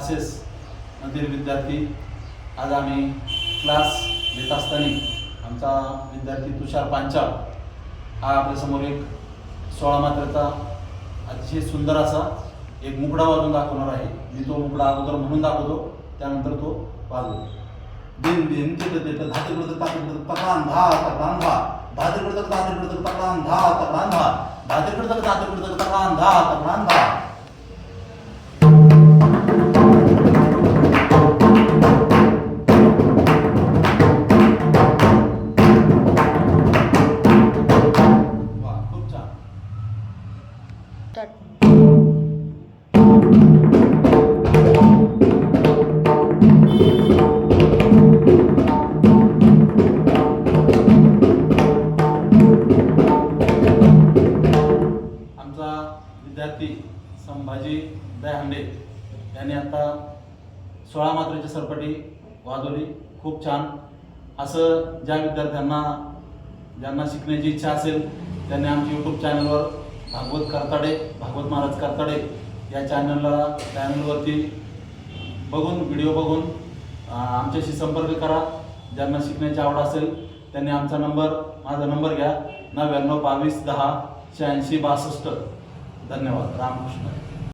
Classes मधील विद्यार्थी आज आम्ही क्लास घेत असताना आमचा विद्यार्थी तुषार पांचाळ हा आपल्यासमोर एक 16 मात्रेचा अतिशय सुंदर असा एक मुकडा वाजवून दाखवणार आहे। मी तो मुकडा अगोदर म्हणून दाखवतो, त्यानंतर तो वाजवतो। दिन दिन तिट तिट धाती कडत ताकड तकान धा तकान धा धाती कडत तकान धा तकान धा धाती कडत तकान धा तकान धा। विद्यार्थी संभाजी दहांडे यांनी आता 16 मात्रेची सरपटी वाजवली, खूप छान। असं ज्या विद्यार्थ्यांना ज्यांना शिकण्याची इच्छा असेल त्यांनी आमच्या यूट्यूब चॅनलवर भागवत महाराज करताडे या चॅनलवरती बघून व्हिडिओ बघून आमच्याशी संपर्क करा। ज्यांना शिकण्याची आवड असेल त्यांनी माझा नंबर घ्या 99 22 10 86 62। धन्यवाद। रामकृष्ण।